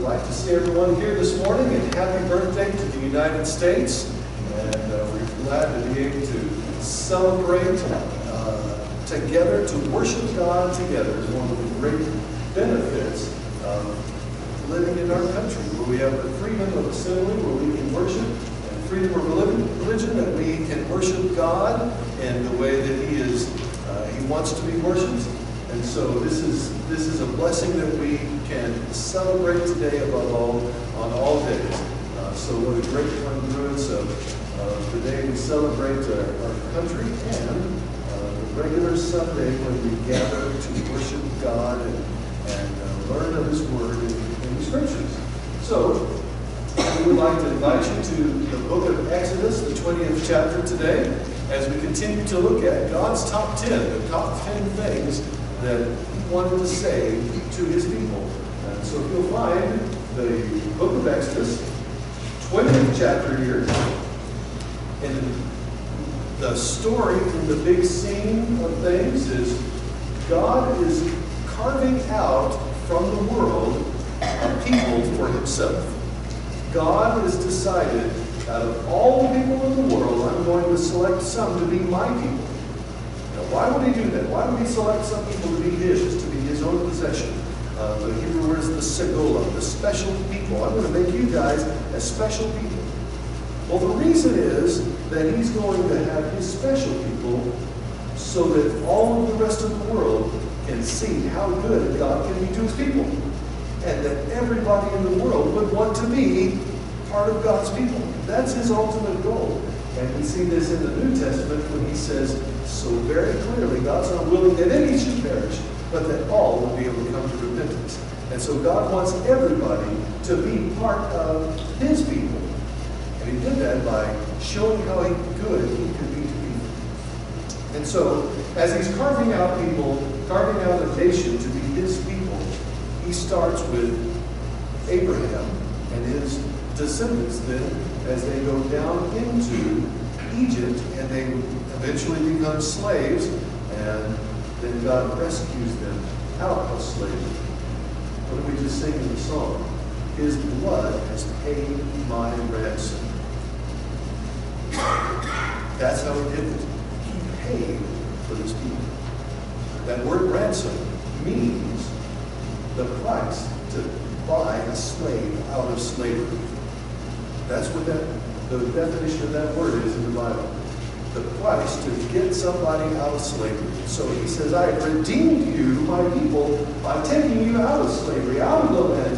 delight to see everyone here this morning, and happy birthday to the United States. And we're glad to be able to celebrate together, to worship God together is one of the great benefits of living in our country, where we have the freedom of assembly, where we can worship, and freedom of religion, that we can worship God in the way that He wants to be worshipped. And so this is a blessing that we can celebrate today above all, on all days. So what a great congruence of the day we celebrate our country and the regular Sunday when we gather to worship God and learn of His Word in the Scriptures. So we would like to invite you to the book of Exodus, the 20th chapter today, as we continue to look at God's top 10, the top 10 things that He wanted to say to His people. And so if you'll find the book of Exodus, 20th chapter here, and the story in the big scene of things is God is carving out from the world a people for Himself. God has decided, out of all the people in the world, I'm going to select some to be my people. Now, why would He do that? Why would He select some people to be His own possession? The Hebrew word is the segola, the special people. I'm going to make you guys as special people. Well, the reason is that He's going to have His special people so that all of the rest of the world can see how good God can be to His people. And that everybody in the world would want to be part of God's people. That's His ultimate goal. And we see this in the New Testament when He says so very clearly, God's not willing that any should perish, but that all will be able to come to repentance. And so God wants everybody to be part of His people. And He did that by showing how good He could be to people. And so, as He's carving out people, carving out a nation to be His people, He starts with Abraham and his descendants then, as they go down into Egypt, and they eventually become slaves, and then God rescues them out of slavery. What did we just sing in the song? His blood has paid my ransom. That's how He did it. He paid for His people. That word ransom means the price to buy a slave out of slavery. That's what the definition of that word is in the Bible. The price to get somebody out of slavery. So He says, I have redeemed you, my people, by taking you out of slavery, out of the land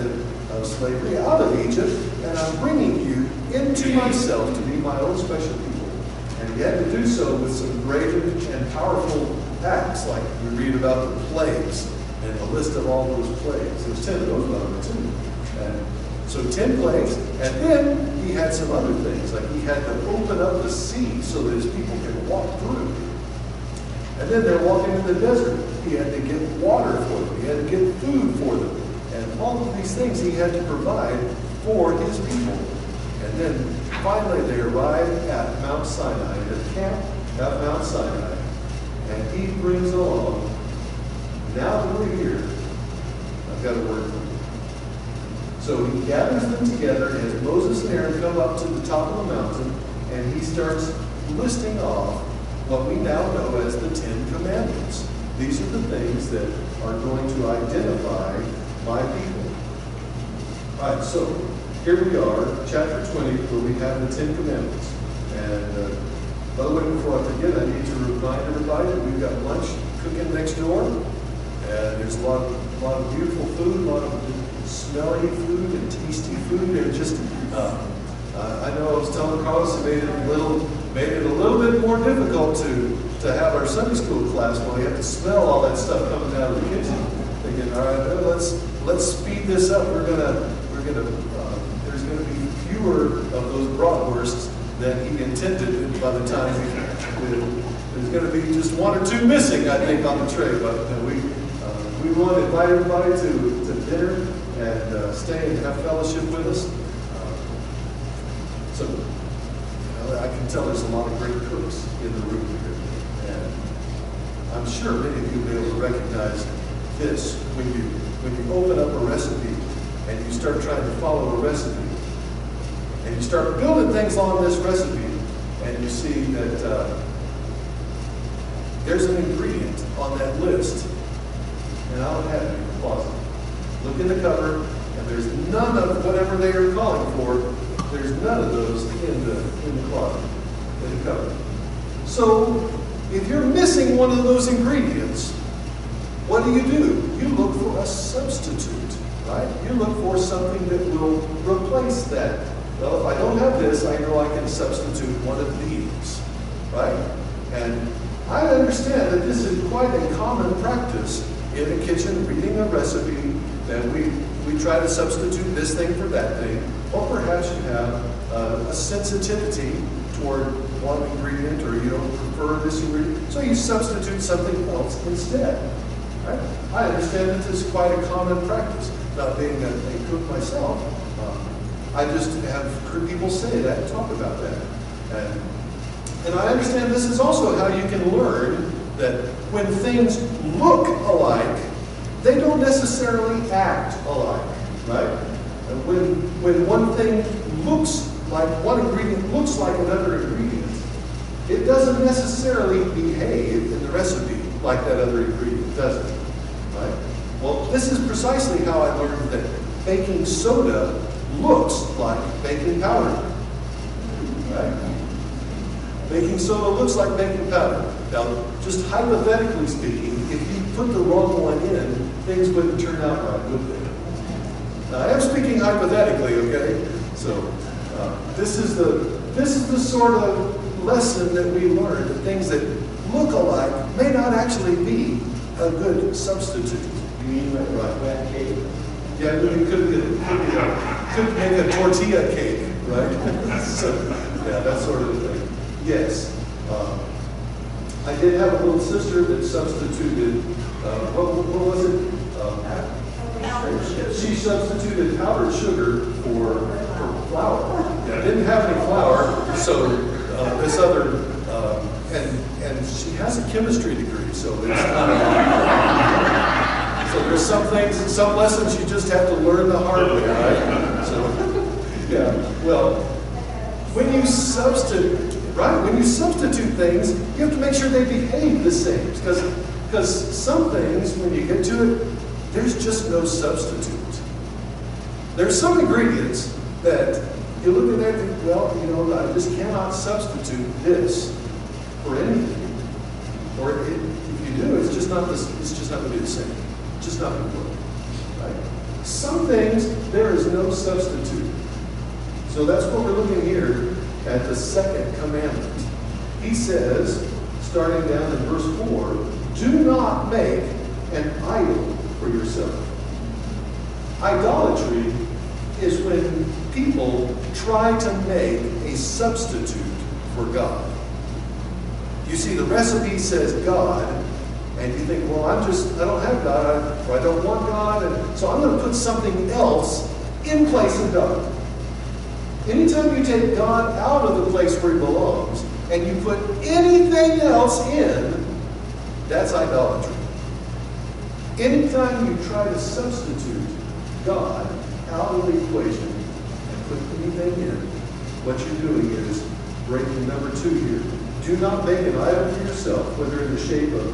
of slavery, out of Egypt, and I'm bringing you into myself to be my own special people. And He had to do so with some great and powerful acts, like we read about the plagues and the list of all those plagues. There's 10 of those, by the way, too. And so 10 plagues, and then He had some other things, like He had to open up the sea so that His people could walk through. And then they're walking in the desert. He had to get water for them. He had to get food for them. And all of these things He had to provide for His people. And then finally they arrive at Mount Sinai, their camp at Mount Sinai. And He brings along, now that we're here, I've got a word for you. So He gathers them together as Moses and Aaron come up to the top of the mountain, and He starts listing off what we now know as the 10 Commandments. These are the things that are going to identify my people. All right, so here we are, chapter 20, where we have the 10 Commandments. And by the way, before I forget, I need to remind everybody that we've got lunch cooking next door. And there's a lot of beautiful food, a lot of smelly food and tasty food. They're just, I know I was telling Carlos, it made it a little bit more difficult to have our Sunday school class while we have to smell all that stuff coming out of the kitchen. Thinking, all right, let's speed this up. There's gonna be fewer of those bratwursts than He intended by the time there's going to be just one or two missing, I think, on the tray. But we want to invite everybody to dinner and stay and have fellowship with us. So I can tell there's a lot of great cooks in the room here. And I'm sure many of you will be able to recognize this when you open up a recipe and you start trying to follow a recipe. And you start building things on this recipe, and you see that there's an ingredient on that list, and I don't have it in the closet. Look in the cupboard, and there's none of whatever they are calling for. There's none of those in the closet, in the cupboard. So if you're missing one of those ingredients, what do? You look for a substitute, right? You look for something that will replace that. Well, if I don't have this, I know I can substitute one of these, right? And I understand that this is quite a common practice in a kitchen, reading a recipe, that we try to substitute this thing for that thing, or perhaps you have a sensitivity toward one ingredient, or you don't prefer this ingredient, so you substitute something else instead. Right? I understand that this is quite a common practice. Not being a cook myself, I just have heard people say that and talk about that. And I understand this is also how you can learn that when things look alike, they don't necessarily act alike, right? And when one thing looks like, one ingredient looks like another ingredient, it doesn't necessarily behave in the recipe like that other ingredient, does it? Right? Well, this is precisely how I learned that baking soda looks like baking powder, right? Baking soda looks like baking powder. Now, just hypothetically speaking, if you put the wrong one in, things wouldn't turn out right, would they? Now, I am speaking hypothetically, okay? So, this is the sort of lesson that we learn, that things that look alike may not actually be a good substitute. You mean like flat cake? Yeah, it could make a tortilla cake, right? So, yeah, that sort of thing. Yes. I did have a little sister that substituted, what was it? She substituted powdered sugar for flour. Yeah, didn't have any flour, so this other, and she has a chemistry degree, so it's so there's some things, some lessons you just have to learn the hard way, right? So, yeah, well, when you substitute, right? When you substitute things, you have to make sure they behave the same, because some things, when you get to it, there's just no substitute. There's some ingredients that you look at that and think, well, you know, I just cannot substitute this for anything. Or if you do, it's just not going to be the same. It's just not going to work. Right? Some things, there is no substitute. So that's what we're looking here at the second commandment. He says, starting down in verse 4, do not make an idol for yourself. Idolatry is when people try to make a substitute for God. You see, the recipe says God, and you think, well, I don't have God, or I don't want God, and so I'm going to put something else in place of God. Anytime you take God out of the place where he belongs, and you put anything else in, that's idolatry. Anytime you try to substitute God out of the equation and put anything in, what you're doing is breaking number 2 here. Do not make an idol for yourself, whether in the shape of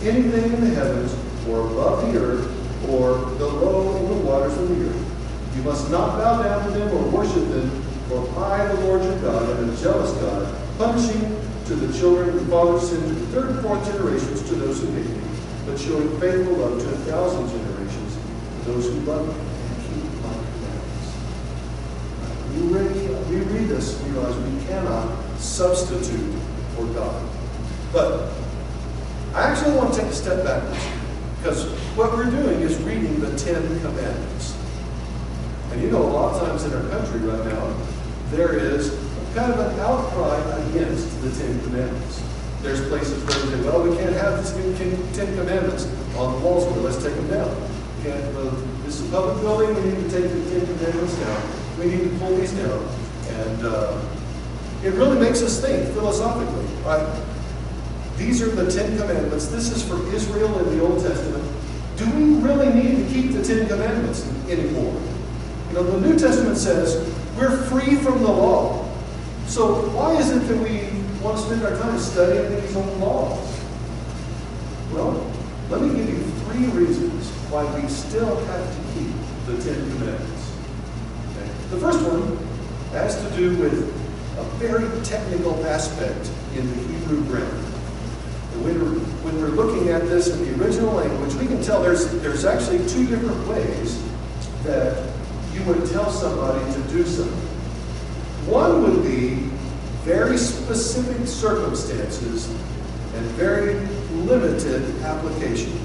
anything in the heavens, or above the earth, or below in the waters of the earth. You must not bow down to them or worship them, for I, the Lord your God, am a jealous God, punishing to the children who father sin to the 3rd and 4th generations to those who hate me, but showing faithful love to 1,000 generations to those who love me and keep my commandments. We read this, we realize we cannot substitute for God. But I actually want to take a step backwards, because what we're doing is reading the 10 Commandments. And you know, a lot of times in our country right now, there is kind of an outcry against the 10 Commandments. There's places where they say, well, we can't have these 10 Commandments on the walls, but let's take them down. This is a public building, we need to take the 10 Commandments down. We need to pull these down. And it really makes us think philosophically, right? These are the 10 Commandments. This is for Israel in the Old Testament. Do we really need to keep the 10 Commandments anymore? the New Testament says we're free from the law. So why is it that we want to spend our time studying these old laws? Well, let me give you 3 reasons why we still have to keep the 10 Commandments. Okay? The first one has to do with a very technical aspect in the Hebrew grammar. When we're looking at this in the original language, we can tell there's actually 2 different ways that you would tell somebody to do something. One would be very specific circumstances and very limited application.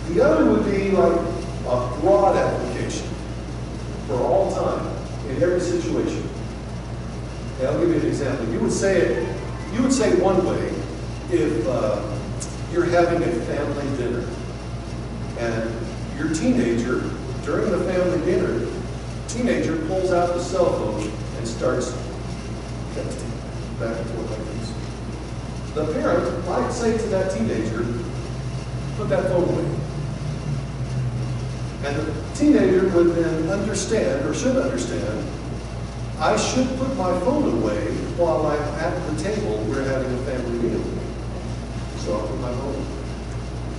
The other would be like a broad application for all time, in every situation. Okay, I'll give you an example. You would say one way if you're having a family dinner and your teenager, during the family dinner, teenager pulls out the cell phone and starts texting back and forth like this. The parent might say to that teenager, put that phone away. And the teenager would then understand, or should understand, I should put my phone away while I'm at the table we're having a family meal. So I'll put my phone away.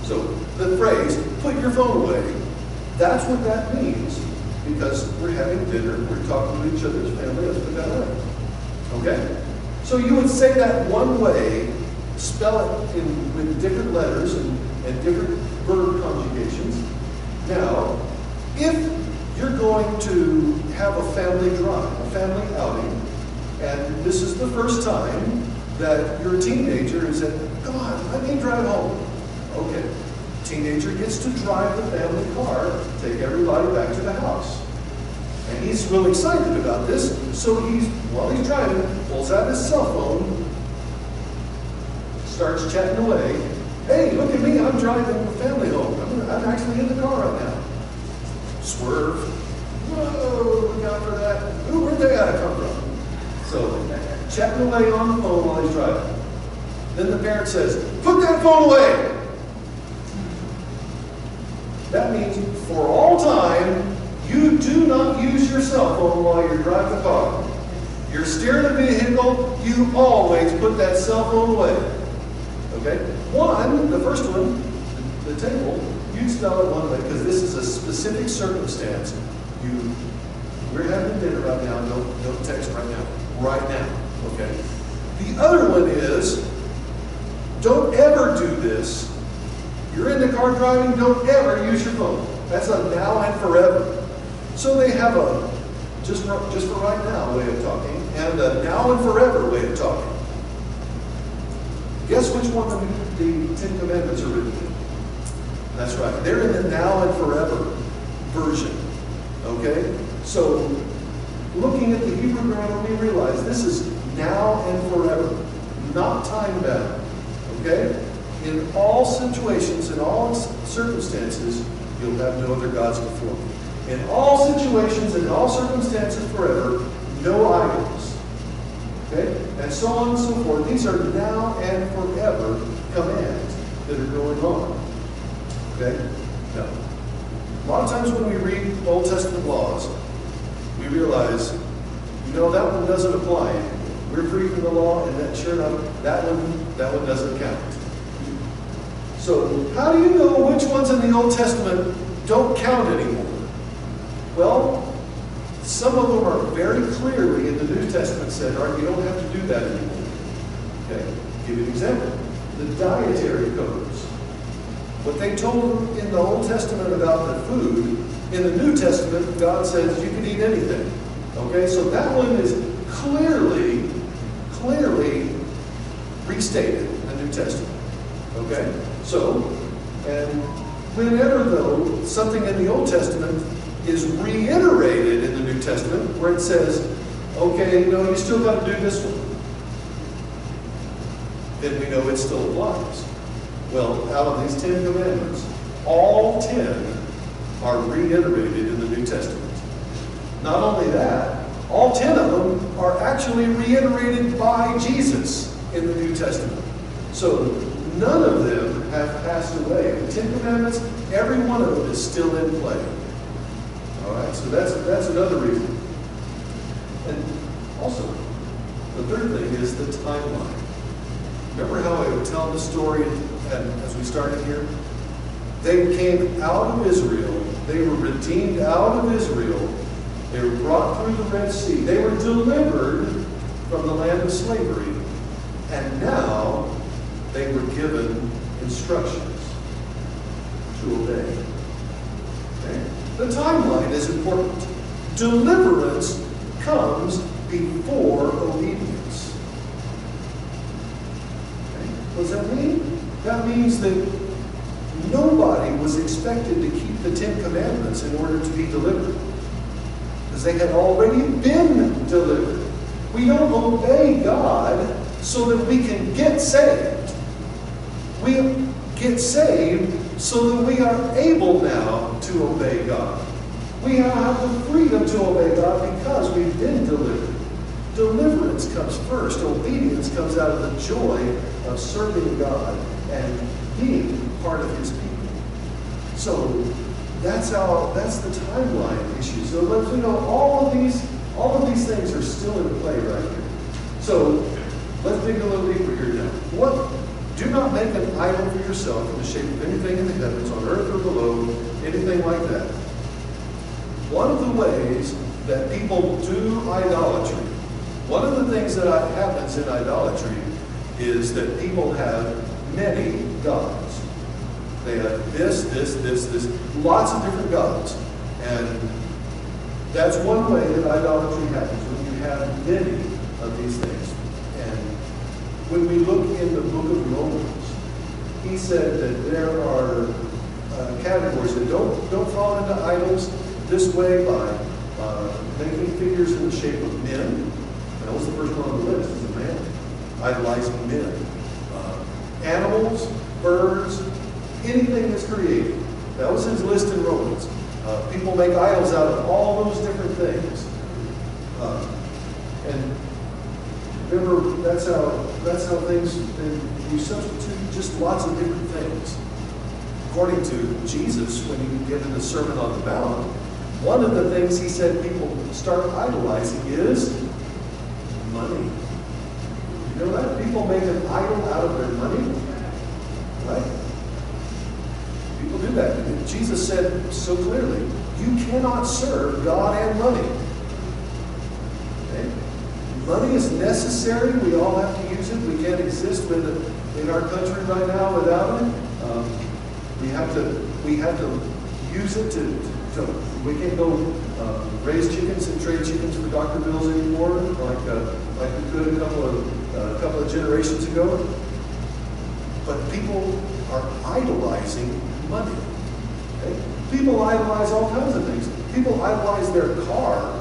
So the phrase, put your phone away, that's what that means. Because we're having dinner, we're talking to each other's family, let's put that away. Okay? So you would say that one way, spell it with different letters and different verb conjugations. Now, if you're going to have a family drive, a family outing, and this is the first time that your teenager is at, come on, let me drive home. Okay. Teenager gets to drive the family car, take everybody back to the house. And he's really excited about this, so while he's driving, pulls out his cell phone, starts chatting away. Hey, look at me, I'm driving the family home. I'm actually in the car right now. Swerve. Whoa, look out for that. Ooh, where'd they gotta come from? So, chatting away on the phone while he's driving. Then the parent says, put that phone away. That means for all time, you do not use your cell phone while you're driving the car. You're steering a vehicle, you always put that cell phone away. Okay? The first one, the table, you'd spell it one way because this is a specific circumstance. We're having dinner right now, no text right now. Right now. Okay? The other one is, don't ever do this. You're in the car driving, don't ever use your phone. That's a now and forever. So they have a just for right now way of talking and a now and forever way of talking. Guess which one the 10 Commandments are written in? That's right. They're in the now and forever version. Okay? So looking at the Hebrew grammar, we realize this is now and forever, not time bound. Okay? In all situations, in all circumstances, you'll have no other gods before me. In all situations, in all circumstances, forever, no idols. Okay? And so on and so forth. These are now and forever commands that are going on. Okay? Now, a lot of times when we read Old Testament laws, we realize, that one doesn't apply. We're free from the law, and that sure enough, that one doesn't count. So, how do you know which ones in the Old Testament don't count anymore? Well, some of them are very clearly in the New Testament said, all right, you don't have to do that anymore. Okay, give you an example. The dietary codes. What they told in the Old Testament about the food, in the New Testament, God says you can eat anything. Okay, so that one is clearly restated in the New Testament. Okay? So, and whenever, though, something in the Old Testament is reiterated in the New Testament, where it says, okay, you still got to do this one, then we know it still applies. Well, out of these 10 commandments, all 10 are reiterated in the New Testament. Not only that, all 10 of them are actually reiterated by Jesus in the New Testament. So none of them have passed away. The 10 Commandments, every one of them is still in play. All right, so that's another reason. And also, the third thing is the timeline. Remember how I would tell the story as we started here? They came out of Israel. They were redeemed out of Israel. They were brought through the Red Sea. They were delivered from the land of slavery. And now they were given instructions to obey. Okay? The timeline is important. Deliverance comes before obedience. Okay? What does that mean? That means that nobody was expected to keep the Ten Commandments in order to be delivered, because they had already been delivered. We don't obey God so that we can get saved. We get saved so that we are able now to obey God. We have the freedom to obey God because we've been delivered. Deliverance comes first. Obedience comes out of the joy of serving God and being part of His people. So that's the timeline issue. So let's, all of these things are still in play right here. So let's dig a little deeper here now. Do not make an idol for yourself in the shape of anything in the heavens, on earth, or below, anything like that. One of the ways that people do idolatry, one of the things that happens in idolatry is that people have many gods. They have this, lots of different gods. And that's one way that idolatry happens, when you have many of these things. And when we look in the book of Romans, he said that there are categories that don't fall into idols this way by making figures in the shape of men. That was the first one on the list, is a man. Idolizing men. Animals, birds, anything that's created. That was his list in Romans. People make idols out of all those different things. And remember, that's how things, you substitute just lots of different things. According to Jesus, when he gave the Sermon on the Mount, one of the things he said people start idolizing is money. You know that? People make an idol out of their money. Right? People do that. And Jesus said so clearly, you cannot serve God and money. Okay? Money is necessary. We all have to use it. We can't exist in our country right now without it. We have to use it we can't go raise chickens and trade chickens for Dr. bills anymore like we could a couple of generations ago. But people are idolizing money. Okay? People idolize all kinds of things. People idolize their car,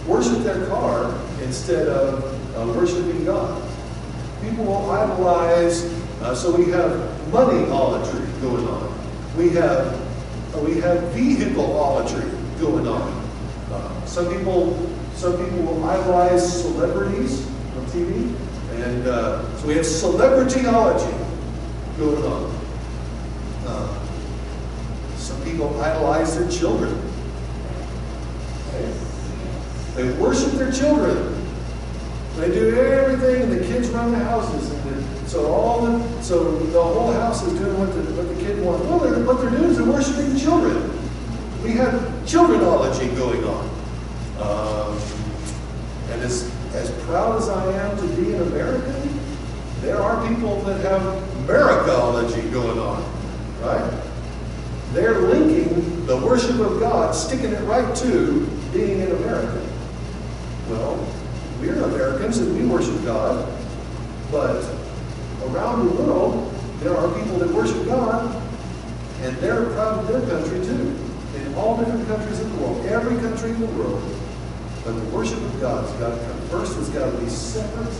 worship their car instead of worshiping God. People will idolize, so we have money-olatry going on. We have vehicle-olatry going on. Some people will idolize celebrities on TV, and so we have celebrityology going on. Some people idolize their children. Okay? They worship their children. They do everything, and the kids run the houses, and so the whole house is doing what the kid wants. Well, what they're doing is they're worshiping children. We have childrenology going on. And as proud as I am to be an American, there are people that have Americology going on, right? They're linking the worship of God, sticking it right to being an American. Well, we're Americans and we worship God, but around the world, there are people that worship God, and they're proud of their country too. In all different countries in the world, every country in the world, but the worship of God's got to come first. It's got to be separate,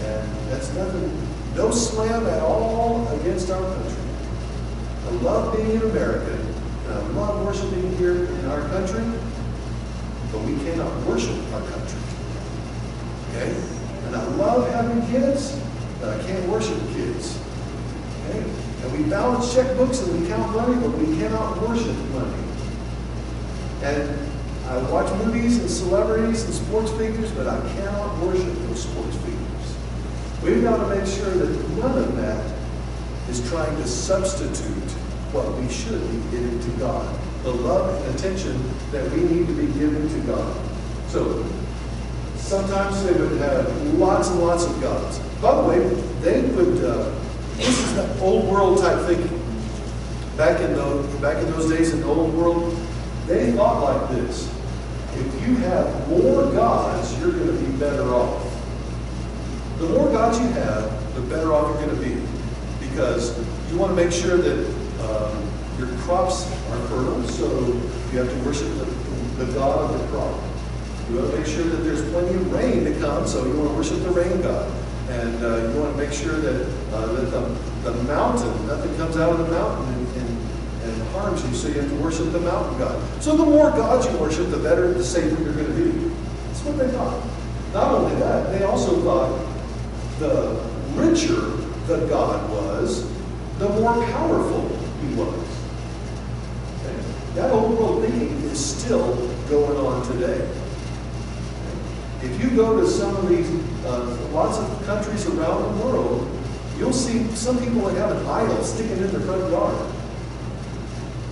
and that's nothing, no slam at all against our country. I love being an American, and I love worshiping here in our country, but we cannot worship our country. Okay? And I love having kids, but I can't worship kids. Okay? And we balance checkbooks and we count money, but we cannot worship money. And I watch movies and celebrities and sports figures, but I cannot worship those sports figures. We've got to make sure that none of that is trying to substitute what we should be giving to God. The love and attention that we need to be giving to God. So, sometimes they would have lots and lots of gods. By the way, they would, this is that old world type thinking. Back in those days in the old world, they thought like this. If you have more gods, you're going to be better off. The more gods you have, the better off you're going to be. Because you want to make sure that your crops are fertile, so you have to worship the god of the crop. You want to make sure that there's plenty of rain to come, so you want to worship the rain god. And you want to make sure that the mountain, nothing comes out of the mountain and harms you, so you have to worship the mountain god. So the more gods you worship, the better the safer you're going to be. That's what they thought. Not only that, they also thought the richer the god was, the more powerful he was. Okay? That old world thinking is still going on today. If you go to some of these, lots of countries around the world, you'll see some people that have an idol sticking in their front yard,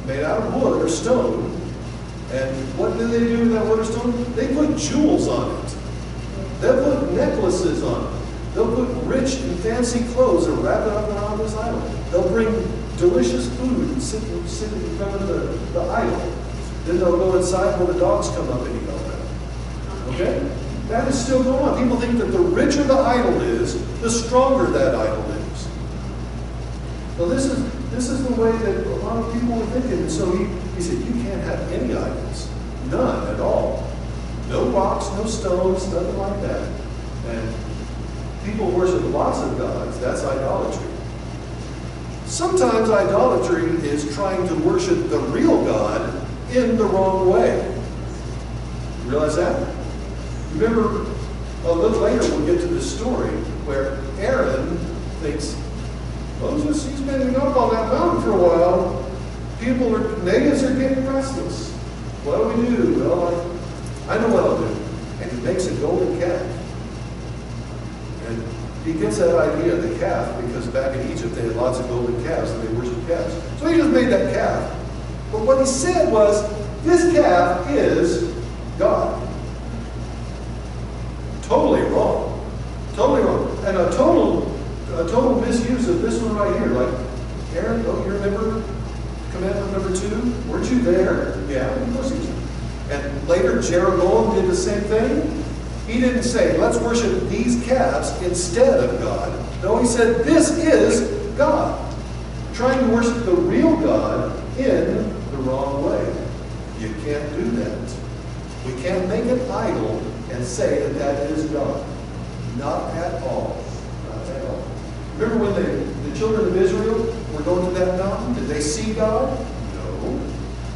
made out of wood or stone. And what do they do with that wood or stone? They put jewels on it. They'll put necklaces on it. They'll put rich and fancy clothes and wrap it up around this idol. They'll bring delicious food and sit in front of the idol. Then they'll go inside where the dogs come up and eat all that. Okay? That is still going on. People think that the richer the idol is, the stronger that idol is. So this is the way that a lot of people are thinking. And so he said, you can't have any idols. None at all. No rocks, no stones, nothing like that. And people worship lots of gods. That's idolatry. Sometimes idolatry is trying to worship the real God in the wrong way. You realize that? Remember, a little later we'll get to this story where Aaron thinks, Moses, he's been up on that mountain for a while. Natives are getting restless. What do we do? Well, I know what I'll do. And he makes a golden calf. And he gets that idea of the calf because back in Egypt they had lots of golden calves and they worshiped calves. So he just made that calf. But what he said was, this calf is God. Totally wrong. Totally wrong. And a total misuse of this one right here. Like, Aaron, don't you remember commandment number 2? Weren't you there? Yeah, of course he was. And later, Jeroboam did the same thing. He didn't say, let's worship these calves instead of God. No, he said, this is God. Trying to worship the real God in the wrong way. You can't do that. We can't make an idol and say that that is God. Not at all. Not at all. Remember when the children of Israel were going to that mountain? Did they see God? No.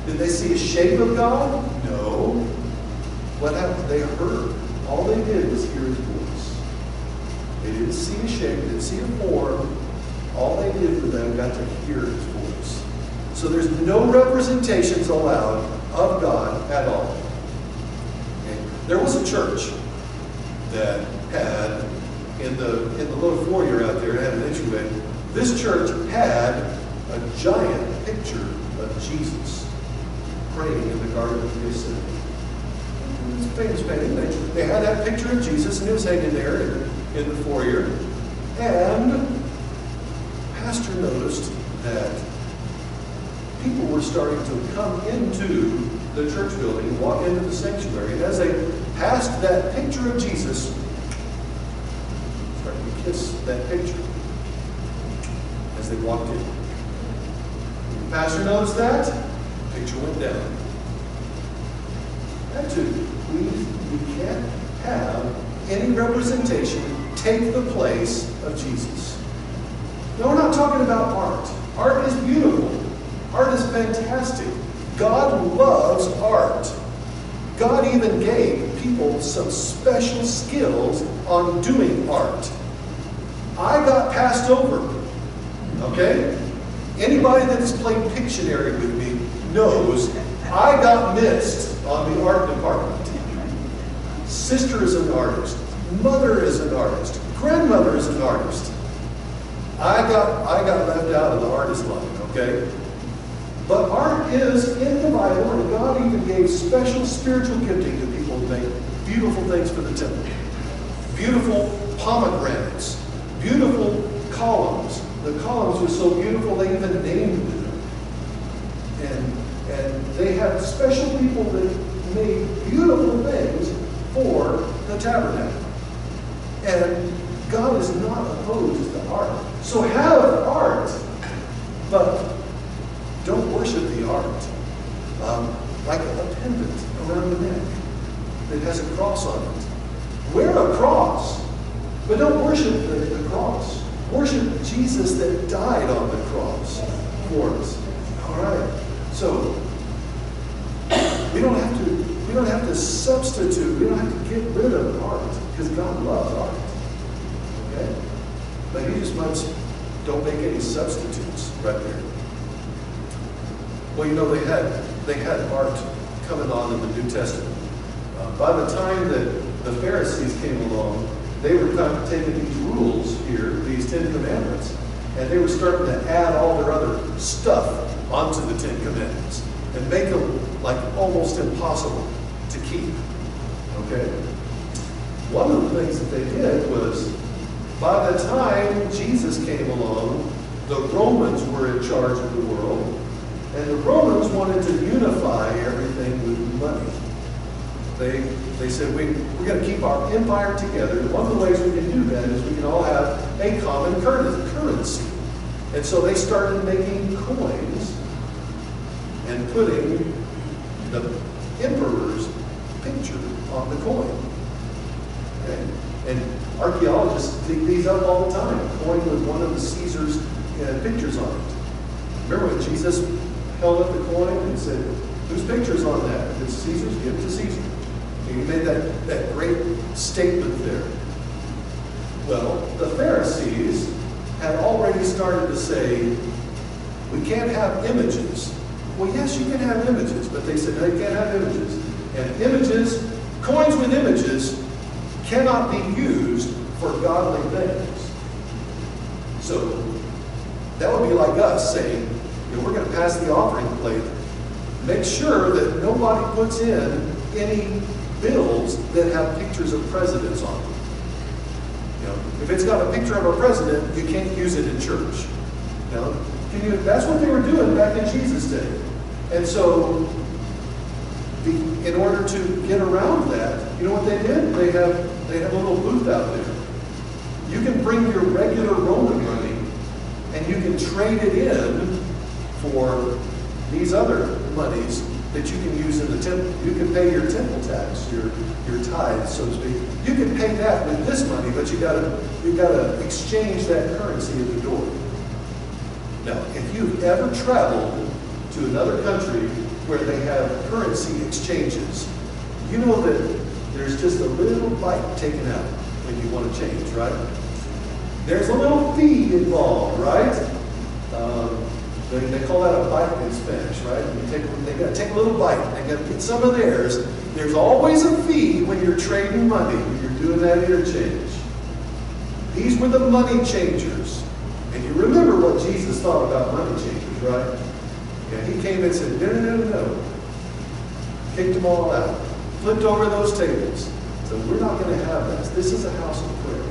Did they see a shape of God? No. What happened? They heard. All they did was hear his voice. They didn't see a shape. They didn't see a form. All they did was they got to hear his voice. So there's no representations allowed of God at all. Okay. There was a church that had, in the little foyer out there, it had an entryway. This church had a giant picture of Jesus praying in the Garden of Gethsemane. It's a famous painting. They had that picture of Jesus, and it was hanging there in the foyer. And the pastor noticed that people were starting to come into the church building, walk into the sanctuary, and as they passed that picture of Jesus, started to kiss that picture as they walked in. The pastor noticed that, the picture went down. That too. We can't have any representation take the place of Jesus. Now, we're not talking about art. Art is beautiful. Art is fantastic. God loves art. God even gave people some special skills on doing art. I got passed over. Okay? Anybody that has played Pictionary with me knows I got missed on the art department. Sister is an artist. Mother is an artist. Grandmother is an artist. I got left out of the artist line, okay? But art is in the Bible, and God even gave special spiritual gifting to people to make beautiful things for the temple. Beautiful pomegranates, beautiful columns. The columns were so beautiful they even named them. And they had special people that made beautiful things for the tabernacle. And God is not opposed to art. So have art, but don't worship the art. Like a pendant around the neck that has a cross on it. Wear a cross, but don't worship the cross. Worship Jesus that died on the cross for us. All right. So we don't have to substitute. We don't have to get rid of art because God loves art. Okay? But He just wants, don't make any substitutes right there. Well, you know, they had art coming on in the New Testament. By the time that the Pharisees came along, they were kind of taking these rules here, these 10 Commandments, and they were starting to add all their other stuff onto the 10 Commandments and make them like almost impossible to keep. Okay? One of the things that they did was, by the time Jesus came along, the Romans were in charge of the world, and the Romans wanted to unify everything with money. They said, we're going to keep our empire together. One of the ways we can do that is we can all have a common currency. And so they started making coins and putting the emperor's picture on the coin. Okay? And archaeologists dig these up all the time. A coin with one of the Caesar's pictures on it. Remember when Jesus held up the coin and said, whose picture's on that? If it's Caesar's, give it to Caesar. And he made that great statement there. Well, the Pharisees had already started to say, we can't have images. Well, yes, you can have images, but they said, no, you can't have images. And images, coins with images, cannot be used for godly things. So, that would be like us saying, we're going to pass the offering plate. Make sure that nobody puts in any bills that have pictures of presidents on them. If it's got a picture of a president, you can't use it in church. That's what they were doing back in Jesus' day. And so, in order to get around that, you know what they did? They have a little booth out there. You can bring your regular Roman money, and you can trade it in for these other monies that you can use in the temple. You can pay your temple tax, your tithe, so to speak. You can pay that with this money, but you gotta exchange that currency at the door. Now, if you've ever traveled to another country where they have currency exchanges, you know that there's just a little bite taken out when you want to change, right? There's a little fee involved, right? They call that a bite in Spanish, right? They got to take a little bite. They got to get some of theirs. There's always a fee when you're trading money, when you're doing that interchange. These were the money changers. And you remember what Jesus thought about money changers, right? Yeah, He came and said, no. Kicked them all out. Flipped over those tables. So we're not going to have this. This is a house of prayer.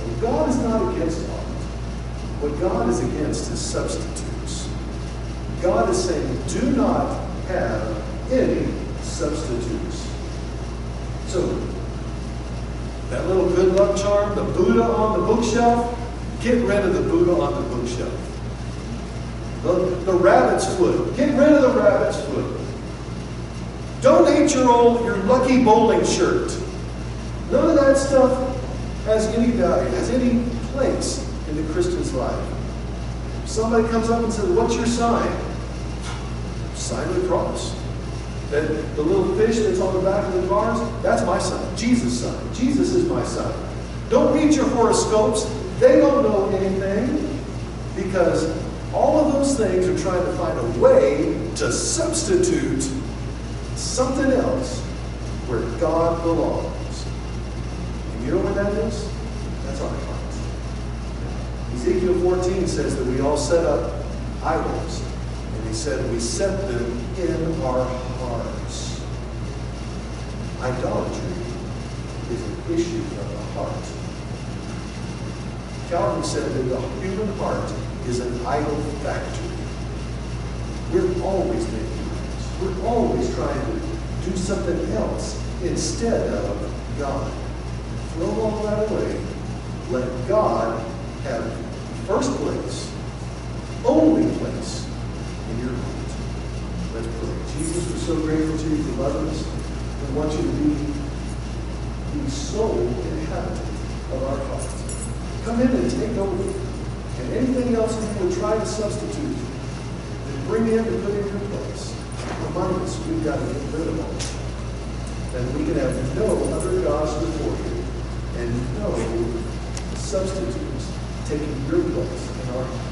And God is not against art. What God is against is substitutes. God is saying, do not have any substitutes. So, that little good luck charm, the Buddha on the bookshelf, get rid of the Buddha on the bookshelf. The rabbit's foot, get rid of the rabbit's foot. Donate your lucky bowling shirt. None of that stuff has any value, has any place in the Christian's life. If somebody comes up and says, what's your sign? Sign of the cross. The little fish that's on the back of the bars, that's my sign. Jesus' sign. Jesus is my sign. Don't read your horoscopes. They don't know anything because All of those things are trying to find a way to substitute something else where God belongs. And you know what that is? That's our heart. Ezekiel 14 says that we all set up idols. And he said we set them in our hearts. Idolatry is an issue of the heart. Calvin said that the human heart is an idol factory. We're always making idols. We're always trying to do something else instead of God. Throw all that away. Let God have first place, only place in your heart. Let's pray. Jesus, we're so grateful to you for loving us. We want you to be the sole inhabitant of our heart. Come in and take over. And anything else we would try to substitute, then bring in and put in your place. Remind us we've got to get rid of all that. That we can have no other gods before you and no substitutes taking your place in our heart.